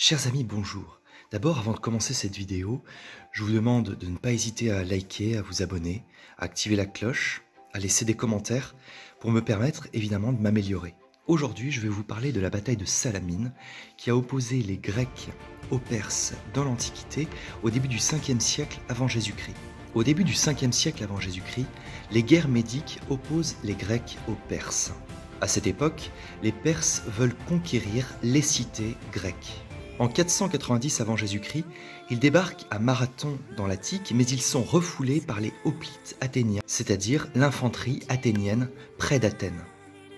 Chers amis, bonjour. D'abord, avant de commencer cette vidéo, je vous demande de ne pas hésiter à liker, à vous abonner, à activer la cloche, à laisser des commentaires pour me permettre évidemment de m'améliorer. Aujourd'hui, je vais vous parler de la bataille de Salamine qui a opposé les Grecs aux Perses dans l'Antiquité au début du 5e siècle avant Jésus-Christ. Au début du 5e siècle avant Jésus-Christ, les guerres médiques opposent les Grecs aux Perses. À cette époque, les Perses veulent conquérir les cités grecques. En 490 avant Jésus-Christ, ils débarquent à Marathon dans l'Attique, mais ils sont refoulés par les hoplites athéniens, c'est-à-dire l'infanterie athénienne près d'Athènes.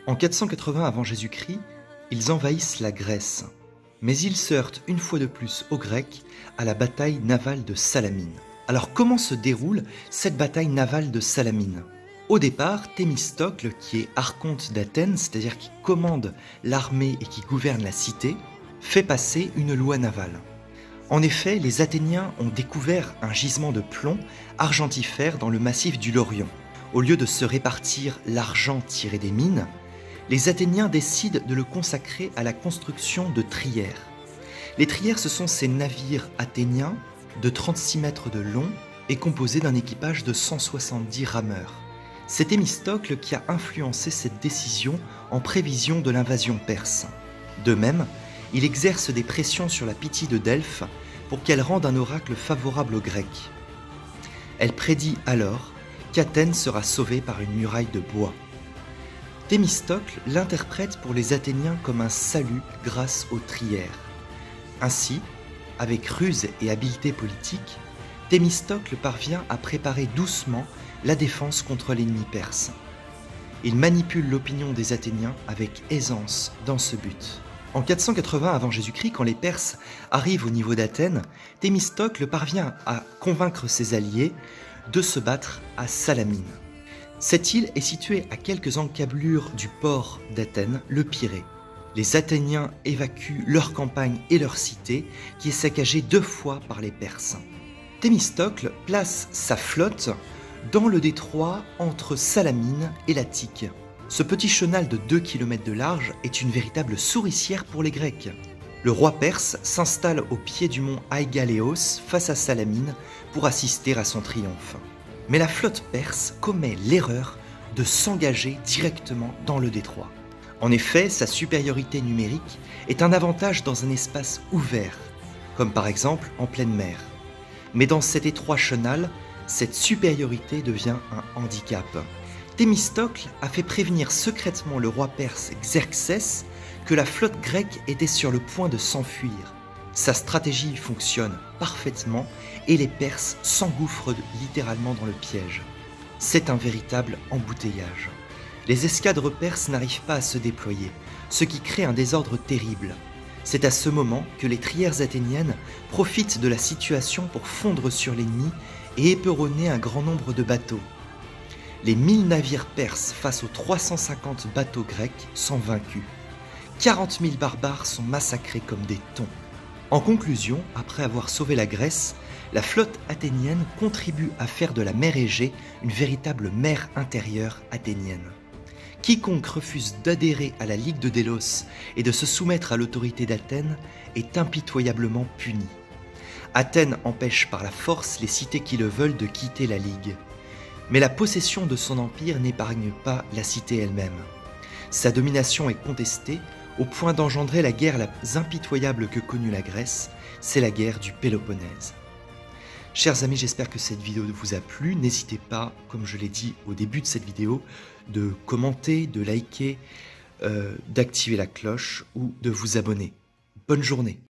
En 480 avant Jésus-Christ, ils envahissent la Grèce, mais ils se heurtent une fois de plus aux Grecs à la bataille navale de Salamine. Alors comment se déroule cette bataille navale de Salamine ? Au départ, Thémistocle, qui est archonte d'Athènes, c'est-à-dire qui commande l'armée et qui gouverne la cité, fait passer une loi navale. En effet, les Athéniens ont découvert un gisement de plomb argentifère dans le massif du Laurion. Au lieu de se répartir l'argent tiré des mines, les Athéniens décident de le consacrer à la construction de trières. Les trières, ce sont ces navires athéniens de 36 mètres de long et composés d'un équipage de 170 rameurs. C'est Thémistocle qui a influencé cette décision en prévision de l'invasion perse. De même, il exerce des pressions sur la Pythie de Delphes pour qu'elle rende un oracle favorable aux Grecs. Elle prédit alors qu'Athènes sera sauvée par une muraille de bois. Thémistocle l'interprète pour les Athéniens comme un salut grâce aux trières. Ainsi, avec ruse et habileté politique, Thémistocle parvient à préparer doucement la défense contre l'ennemi perse. Il manipule l'opinion des Athéniens avec aisance dans ce but. En 480 avant Jésus-Christ, quand les Perses arrivent au niveau d'Athènes, Thémistocle parvient à convaincre ses alliés de se battre à Salamine. Cette île est située à quelques encablures du port d'Athènes, le Pirée. Les Athéniens évacuent leur campagne et leur cité, qui est saccagée 2 fois par les Perses. Thémistocle place sa flotte dans le détroit entre Salamine et l'Attique. Ce petit chenal de 2 km de large est une véritable souricière pour les Grecs. Le roi perse s'installe au pied du mont Aïgaléos face à Salamine pour assister à son triomphe. Mais la flotte perse commet l'erreur de s'engager directement dans le détroit. En effet, sa supériorité numérique est un avantage dans un espace ouvert, comme par exemple en pleine mer. Mais dans cet étroit chenal, cette supériorité devient un handicap. Thémistocle a fait prévenir secrètement le roi perse Xerxès que la flotte grecque était sur le point de s'enfuir. Sa stratégie fonctionne parfaitement et les Perses s'engouffrent littéralement dans le piège. C'est un véritable embouteillage. Les escadres perses n'arrivent pas à se déployer, ce qui crée un désordre terrible. C'est à ce moment que les trières athéniennes profitent de la situation pour fondre sur l'ennemi et éperonner un grand nombre de bateaux. Les 1000 navires perses face aux 350 bateaux grecs sont vaincus. 40 000 barbares sont massacrés comme des thons. En conclusion, après avoir sauvé la Grèce, la flotte athénienne contribue à faire de la mer Égée une véritable mer intérieure athénienne. Quiconque refuse d'adhérer à la Ligue de Délos et de se soumettre à l'autorité d'Athènes est impitoyablement puni. Athènes empêche par la force les cités qui le veulent de quitter la Ligue. Mais la possession de son empire n'épargne pas la cité elle-même. Sa domination est contestée au point d'engendrer la guerre la plus impitoyable que connut la Grèce, c'est la guerre du Péloponnèse. Chers amis, j'espère que cette vidéo vous a plu. N'hésitez pas, comme je l'ai dit au début de cette vidéo, de commenter, de liker, d'activer la cloche ou de vous abonner. Bonne journée!